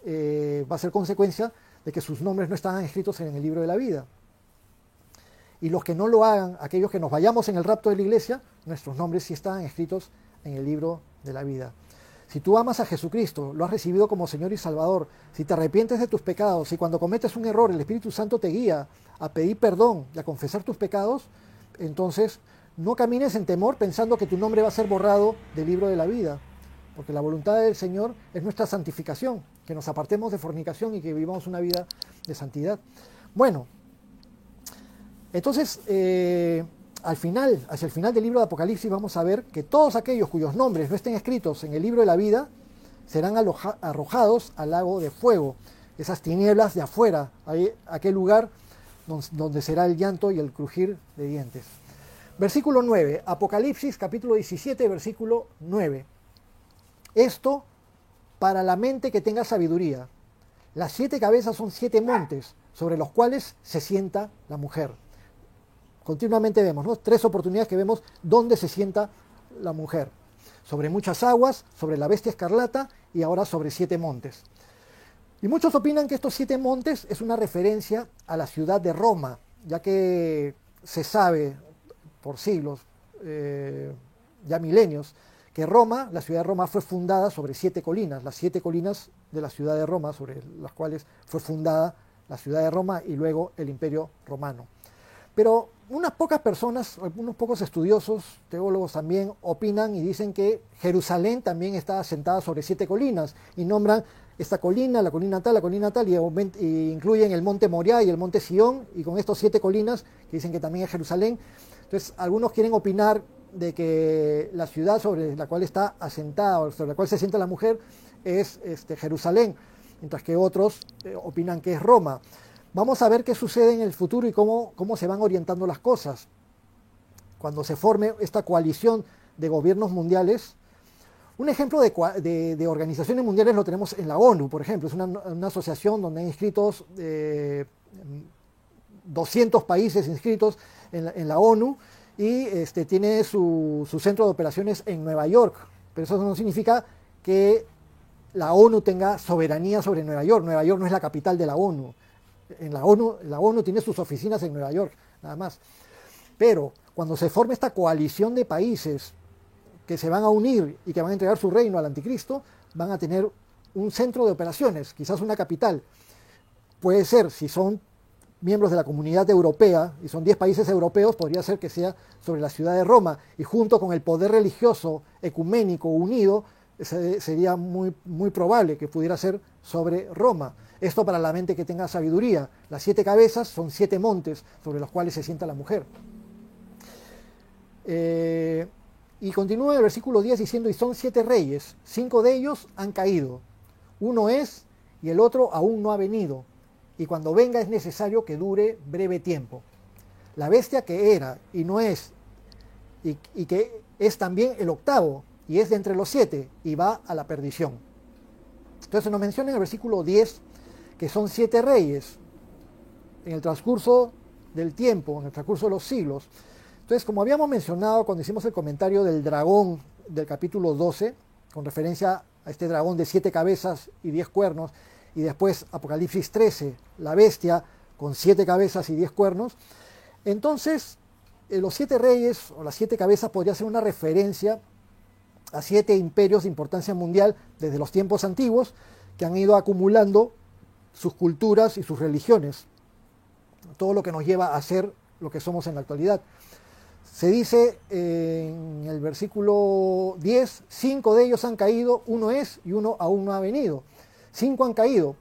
Speaker 1: va a ser consecuencia de que sus nombres no estaban escritos en el libro de la vida. Y los que no lo hagan, aquellos que nos vayamos en el rapto de la iglesia, nuestros nombres sí estaban escritos en el libro de la vida. Si tú amas a Jesucristo, lo has recibido como Señor y Salvador, si te arrepientes de tus pecados, si cuando cometes un error el Espíritu Santo te guía a pedir perdón y a confesar tus pecados, entonces no camines en temor pensando que tu nombre va a ser borrado del libro de la vida, porque la voluntad del Señor es nuestra santificación, que nos apartemos de fornicación y que vivamos una vida de santidad. Bueno, entonces hacia el final del libro de Apocalipsis vamos a ver que todos aquellos cuyos nombres no estén escritos en el libro de la vida serán arrojados al lago de fuego, esas tinieblas de afuera, aquel lugar donde será el llanto y el crujir de dientes. Versículo 9, Apocalipsis capítulo 17, versículo 9. Esto para la mente que tenga sabiduría. Las 7 cabezas son 7 montes sobre los cuales se sienta la mujer. Continuamente vemos, ¿no? 3 oportunidades que vemos dónde se sienta la mujer. Sobre muchas aguas, sobre la bestia escarlata y ahora sobre 7 montes. Y muchos opinan que estos 7 montes es una referencia a la ciudad de Roma, ya que se sabe por siglos, ya milenios, que Roma, la ciudad de Roma fue fundada sobre 7 colinas, las 7 colinas de la ciudad de Roma, sobre las cuales fue fundada la ciudad de Roma y luego el Imperio Romano. Pero unas pocas personas, unos pocos estudiosos, teólogos también, opinan y dicen que Jerusalén también está asentada sobre 7 colinas y nombran esta colina, la colina tal, y incluyen el monte Moriah y el monte Sión, y con estos 7 colinas que dicen que también es Jerusalén. Entonces, algunos quieren opinar de que la ciudad sobre la cual está asentada, o sobre la cual se sienta la mujer, es Jerusalén, mientras que otros opinan que es Roma. Vamos a ver qué sucede en el futuro y cómo se van orientando las cosas. Cuando se forme esta coalición de gobiernos mundiales, un ejemplo de organizaciones mundiales lo tenemos en la ONU, por ejemplo. Es una asociación donde hay inscritos 200 países inscritos en la ONU y tiene su centro de operaciones en Nueva York. Pero eso no significa que la ONU tenga soberanía sobre Nueva York. Nueva York no es la capital de la ONU. La ONU tiene sus oficinas en Nueva York, nada más. Pero cuando se forme esta coalición de países que se van a unir y que van a entregar su reino al anticristo, van a tener un centro de operaciones, quizás una capital. Puede ser, si son miembros de la Comunidad Europea, y son 10 países europeos, podría ser que sea sobre la ciudad de Roma, y junto con el poder religioso ecuménico unido, sería muy probable que pudiera ser sobre Roma. Esto para la mente que tenga sabiduría. Las 7 cabezas son 7 montes sobre los cuales se sienta la mujer. Y continúa el versículo 10 diciendo, y son 7 reyes, 5 de ellos han caído, uno es y el otro aún no ha venido, y cuando venga es necesario que dure breve tiempo. La bestia que era y no es, y que es también el octavo, y es de entre los 7, y va a la perdición. Entonces nos menciona en el versículo 10 que son 7 reyes en el transcurso del tiempo, en el transcurso de los siglos. Entonces, como habíamos mencionado cuando hicimos el comentario del dragón del capítulo 12, con referencia a este dragón de 7 cabezas y 10 cuernos, y después Apocalipsis 13, la bestia con 7 cabezas y 10 cuernos, entonces los 7 reyes o las 7 cabezas podría ser una referencia a 7 imperios de importancia mundial desde los tiempos antiguos que han ido acumulando sus culturas y sus religiones, todo lo que nos lleva a ser lo que somos en la actualidad. Se dice en el versículo 10, 5 de ellos han caído, uno es y uno aún no ha venido. 5 han caído,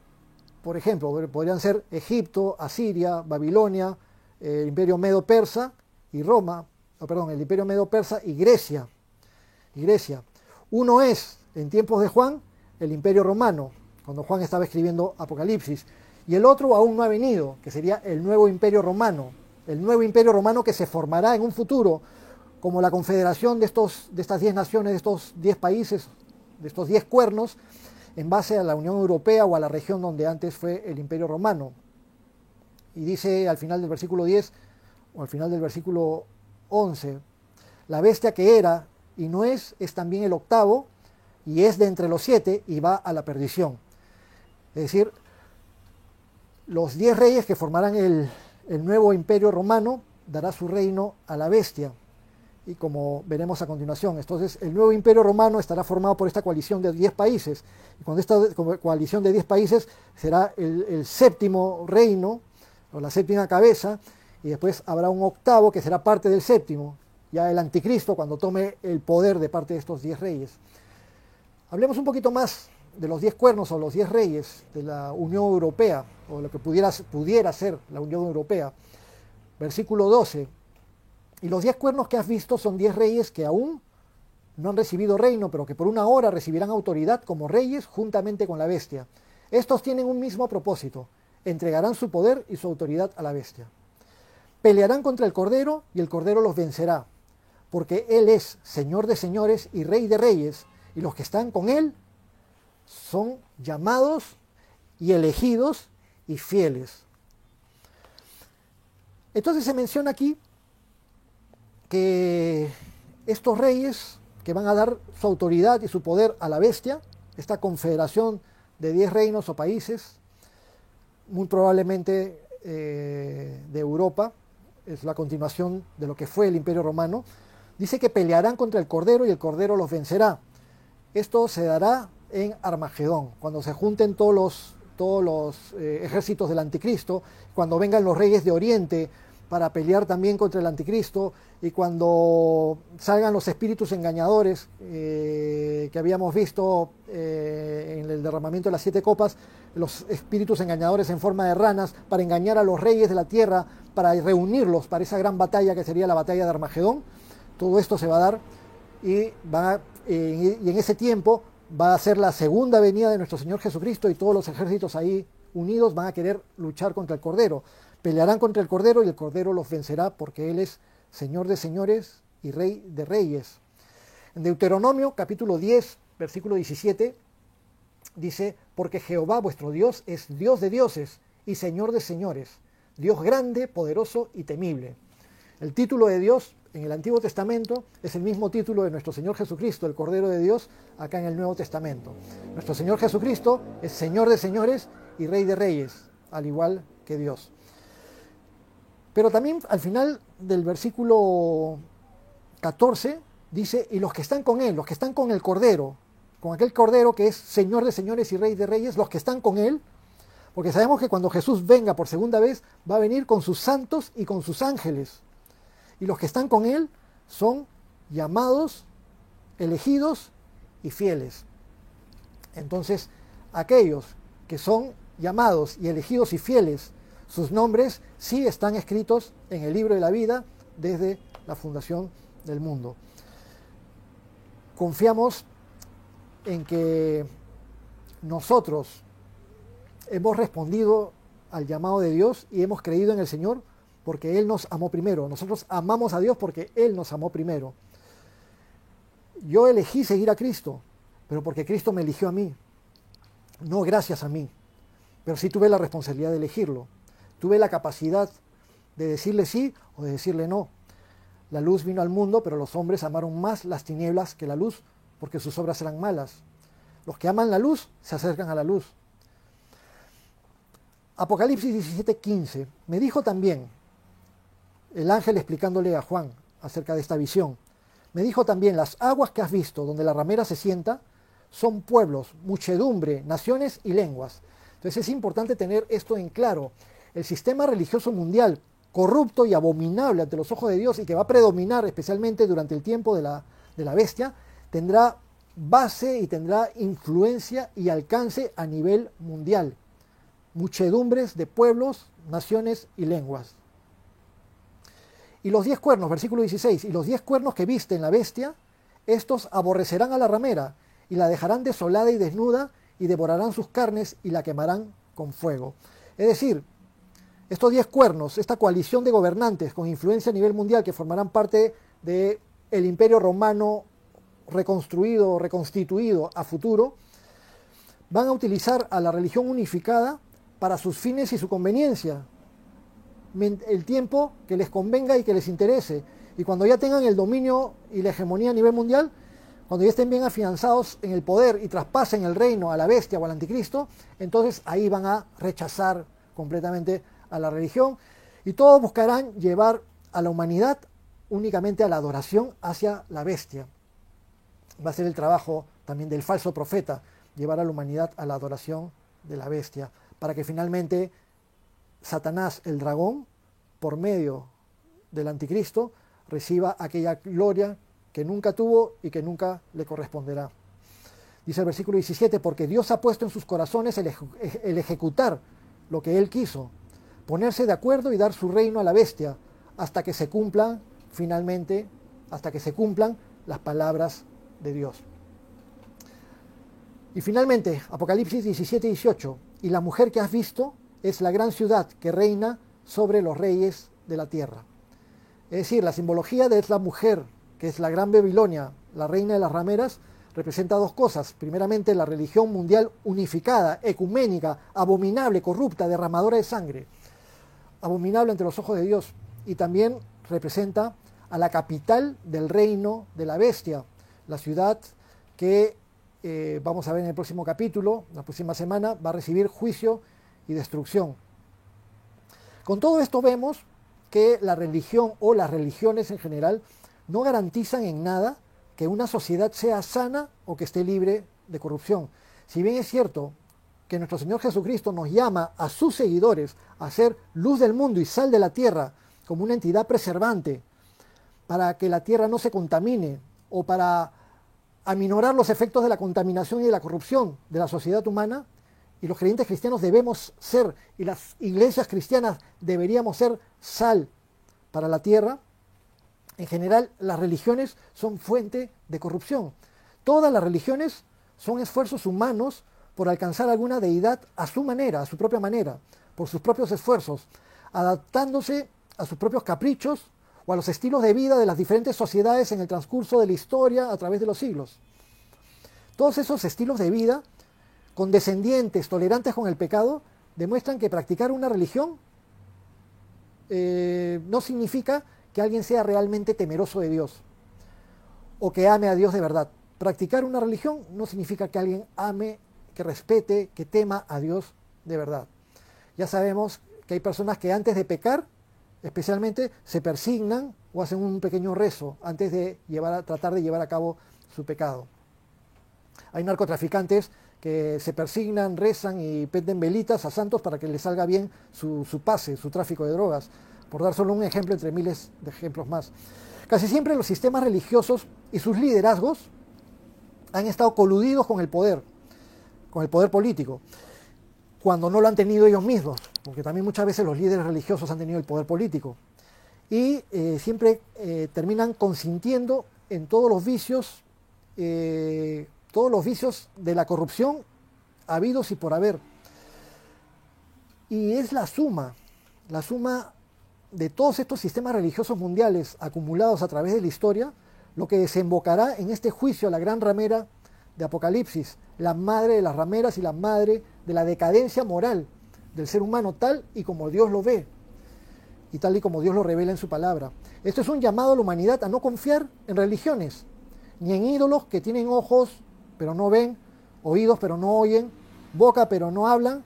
Speaker 1: por ejemplo, podrían ser Egipto, Asiria, Babilonia, el imperio medo-persa y Roma, el imperio medo-persa y Grecia. Uno es, en tiempos de Juan, el Imperio Romano, cuando Juan estaba escribiendo Apocalipsis, y el otro aún no ha venido, que sería el nuevo Imperio Romano, el nuevo Imperio Romano que se formará en un futuro como la confederación de estas 10 naciones, de estos 10 países, de estos 10 cuernos, en base a la Unión Europea o a la región donde antes fue el Imperio Romano. Y dice al final del versículo 10 o al final del versículo 11, la bestia que era y no es también el octavo, y es de entre los 7 y va a la perdición. Es decir, los 10 reyes que formarán el nuevo Imperio Romano dará su reino a la bestia. Y como veremos a continuación, entonces el nuevo Imperio Romano estará formado por esta coalición de 10 países. Y cuando esta coalición de 10 países será el séptimo reino, o la séptima cabeza, y después habrá un octavo que será parte del séptimo, ya el anticristo cuando tome el poder de parte de estos 10 reyes. Hablemos un poquito más de los 10 cuernos o los 10 reyes de la Unión Europea, o lo que pudiera ser la Unión Europea. Versículo 12. Y los 10 cuernos que has visto son 10 reyes que aún no han recibido reino, pero que por una hora recibirán autoridad como reyes juntamente con la bestia. Estos tienen un mismo propósito: entregarán su poder y su autoridad a la bestia. Pelearán contra el Cordero y el Cordero los vencerá, porque Él es Señor de señores y Rey de reyes, y los que están con Él son llamados y elegidos y fieles. Entonces se menciona aquí que estos reyes que van a dar su autoridad y su poder a la bestia, esta confederación de 10 reinos o países, muy probablemente de Europa, es la continuación de lo que fue el Imperio Romano, dice que pelearán contra el Cordero y el Cordero los vencerá. Esto se dará en Armagedón, cuando se junten todos los ejércitos del Anticristo, cuando vengan los reyes de Oriente para pelear también contra el Anticristo, y cuando salgan los espíritus engañadores que habíamos visto en el derramamiento de las 7 copas, los espíritus engañadores en forma de ranas, para engañar a los reyes de la tierra, para reunirlos para esa gran batalla que sería la batalla de Armagedón. Todo esto se va a dar y en ese tiempo va a ser la segunda venida de nuestro Señor Jesucristo, y todos los ejércitos ahí unidos van a querer luchar contra el Cordero. Pelearán contra el Cordero y el Cordero los vencerá, porque Él es Señor de señores y Rey de reyes. En Deuteronomio capítulo 10, versículo 17, dice: porque Jehová vuestro Dios es Dios de dioses y Señor de señores, Dios grande, poderoso y temible. El título de Dios en el Antiguo Testamento es el mismo título de nuestro Señor Jesucristo, el Cordero de Dios, acá en el Nuevo Testamento. Nuestro Señor Jesucristo es Señor de señores y Rey de reyes, al igual que Dios. Pero también al final del versículo 14 dice: y los que están con Él, los que están con el Cordero, con aquel Cordero que es Señor de señores y Rey de reyes, los que están con Él, porque sabemos que cuando Jesús venga por segunda vez, va a venir con sus santos y con sus ángeles. Y los que están con Él son llamados, elegidos y fieles. Entonces, aquellos que son llamados y elegidos y fieles, sus nombres sí están escritos en el libro de la vida desde la fundación del mundo. Confiamos en que nosotros hemos respondido al llamado de Dios y hemos creído en el Señor porque Él nos amó primero. Nosotros amamos a Dios porque Él nos amó primero. Yo elegí seguir a Cristo, pero porque Cristo me eligió a mí, no gracias a mí, pero sí tuve la responsabilidad de elegirlo. Tuve la capacidad de decirle sí o de decirle no. La luz vino al mundo, pero los hombres amaron más las tinieblas que la luz, porque sus obras eran malas. Los que aman la luz se acercan a la luz. Apocalipsis 17:15. Me dijo también el ángel, explicándole a Juan acerca de esta visión. Me dijo también: las aguas que has visto, donde la ramera se sienta, son pueblos, muchedumbre, naciones y lenguas. Entonces es importante tener esto en claro. El sistema religioso mundial, corrupto y abominable ante los ojos de Dios, y que va a predominar especialmente durante el tiempo de la bestia, tendrá base y tendrá influencia y alcance a nivel mundial. Muchedumbres de pueblos, naciones y lenguas. Y los 10 cuernos, versículo 16, y los 10 cuernos que viste en la bestia estos aborrecerán a la ramera y la dejarán desolada y desnuda y devorarán sus carnes y la quemarán con fuego. Es decir, estos 10 cuernos, esta coalición de gobernantes con influencia a nivel mundial que formarán parte del imperio romano reconstruido, reconstituido a futuro, van a utilizar a la religión unificada para sus fines y su conveniencia, el tiempo que les convenga y que les interese. Y cuando ya tengan el dominio y la hegemonía a nivel mundial, cuando ya estén bien afianzados en el poder y traspasen el reino a la bestia o al anticristo, entonces ahí van a rechazar completamente a la religión y todos buscarán llevar a la humanidad únicamente a la adoración hacia la bestia. Va a ser el trabajo también del falso profeta, llevar a la humanidad a la adoración de la bestia, para que finalmente Satanás, el dragón, por medio del anticristo, reciba aquella gloria que nunca tuvo y que nunca le corresponderá. Dice el versículo 17, porque Dios ha puesto en sus corazones el ejecutar lo que Él quiso, ponerse de acuerdo y dar su reino a la bestia, hasta que se cumplan finalmente, hasta que se cumplan las palabras de Dios. Y finalmente, Apocalipsis 17-18, y la mujer que has visto es la gran ciudad que reina sobre los reyes de la tierra. Es decir, la simbología de la mujer, que es la gran Babilonia, la reina de las rameras, representa dos cosas. Primeramente, la religión mundial unificada, ecuménica, abominable, corrupta, derramadora de sangre. Abominable ante los ojos de Dios. Y también representa a la capital del reino de la bestia, la ciudad que vamos a ver en el próximo capítulo, la próxima semana, va a recibir juicio y destrucción. Con todo esto vemos que la religión o las religiones en general no garantizan en nada que una sociedad sea sana o que esté libre de corrupción. Si bien es cierto que nuestro Señor Jesucristo nos llama a sus seguidores a ser luz del mundo y sal de la tierra como una entidad preservante para que la tierra no se contamine o para aminorar los efectos de la contaminación y de la corrupción de la sociedad humana, y los creyentes cristianos debemos ser, y las iglesias cristianas deberíamos ser sal para la tierra. En general, las religiones son fuente de corrupción. Todas las religiones son esfuerzos humanos por alcanzar alguna deidad a su manera, a su propia manera, por sus propios esfuerzos, adaptándose a sus propios caprichos o a los estilos de vida de las diferentes sociedades en el transcurso de la historia a través de los siglos. Todos esos estilos de vida, condescendientes, tolerantes con el pecado, demuestran que practicar una religión no significa que alguien sea realmente temeroso de Dios o que ame a Dios de verdad. Practicar una religión no significa que alguien ame, que respete, que tema a Dios de verdad. Ya sabemos que hay personas que antes de pecar, especialmente, se persignan o hacen un pequeño rezo antes de tratar de llevar a cabo su pecado. Hay narcotraficantes que se persignan, rezan y prenden velitas a santos para que les salga bien su pase, su tráfico de drogas, por dar solo un ejemplo entre miles de ejemplos más. Casi siempre los sistemas religiosos y sus liderazgos han estado coludidos con el poder político, cuando no lo han tenido ellos mismos, porque también muchas veces los líderes religiosos han tenido el poder político, y siempre terminan consintiendo en todos los vicios de la corrupción habidos y por haber. Y es la suma de todos estos sistemas religiosos mundiales acumulados a través de la historia, lo que desembocará en este juicio a la gran ramera de Apocalipsis, la madre de las rameras y la madre de la decadencia moral del ser humano, tal y como Dios lo ve y tal y como Dios lo revela en su palabra. Esto es un llamado a la humanidad a no confiar en religiones, ni en ídolos que tienen ojos pero no ven, oídos pero no oyen, boca pero no hablan,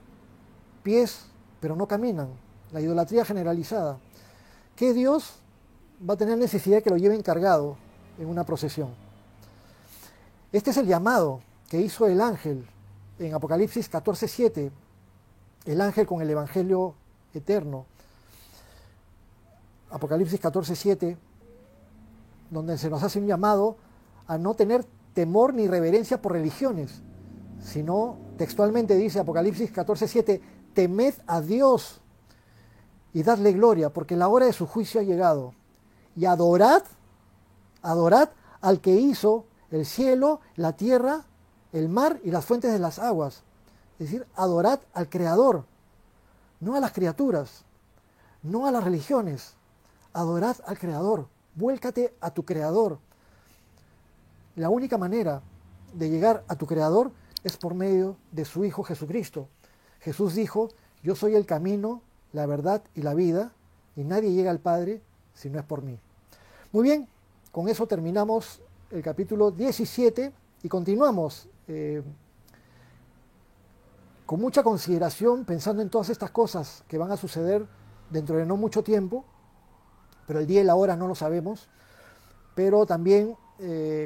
Speaker 1: pies pero no caminan. La idolatría generalizada. ¿Qué Dios va a tener necesidad de que lo lleven cargado en una procesión? Este es el llamado que hizo el ángel en Apocalipsis 14:7, el ángel con el evangelio eterno. Apocalipsis 14:7, donde se nos hace un llamado a no tener temor ni reverencia por religiones, sino textualmente dice Apocalipsis 14:7, temed a Dios y dadle gloria, porque la hora de su juicio ha llegado, y adorad al que hizo el cielo, la tierra, el mar y las fuentes de las aguas. Es decir, adorad al Creador, no a las criaturas, no a las religiones. Adorad al Creador, vuélcate a tu Creador. La única manera de llegar a tu Creador es por medio de su Hijo Jesucristo. Jesús dijo, yo soy el camino, la verdad y la vida, y nadie llega al Padre si no es por mí. Muy bien, con eso terminamos el capítulo 17 y continuamos con mucha consideración, pensando en todas estas cosas que van a suceder dentro de no mucho tiempo, pero el día y la hora no lo sabemos, pero también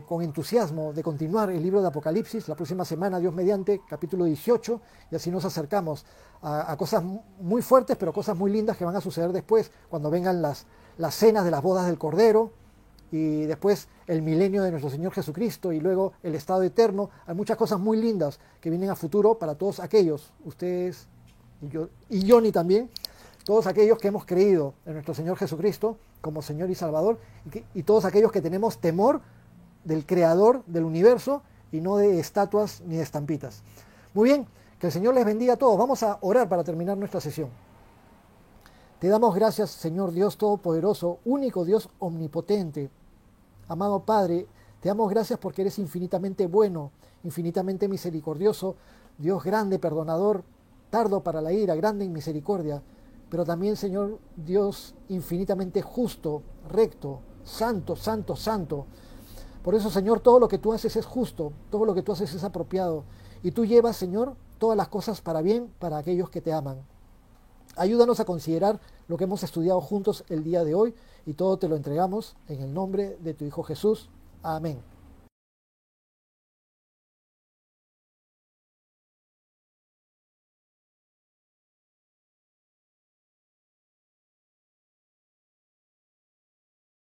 Speaker 1: con entusiasmo de continuar el libro de Apocalipsis, la próxima semana, Dios mediante, capítulo 18, y así nos acercamos a cosas muy fuertes, pero cosas muy lindas que van a suceder después, cuando vengan las cenas de las bodas del Cordero, y después el milenio de nuestro Señor Jesucristo, y luego el estado eterno. Hay muchas cosas muy lindas que vienen a futuro para todos aquellos, ustedes y Johnny también, todos aquellos que hemos creído en nuestro Señor Jesucristo como Señor y Salvador, y todos aquellos que tenemos temor del Creador del universo y no de estatuas ni de estampitas. Muy bien, que el Señor les bendiga a todos. Vamos a orar para terminar nuestra sesión. Te damos gracias, Señor Dios Todopoderoso, único Dios omnipotente. Amado Padre, te damos gracias porque eres infinitamente bueno, infinitamente misericordioso, Dios grande, perdonador, tardo para la ira, grande en misericordia, pero también, Señor Dios, infinitamente justo, recto, santo, santo, santo. Por eso, Señor, todo lo que tú haces es justo, todo lo que tú haces es apropiado, y tú llevas, Señor, todas las cosas para bien para aquellos que te aman. Ayúdanos a considerar lo que hemos estudiado juntos el día de hoy, y todo te lo entregamos en el nombre de tu Hijo Jesús. Amén.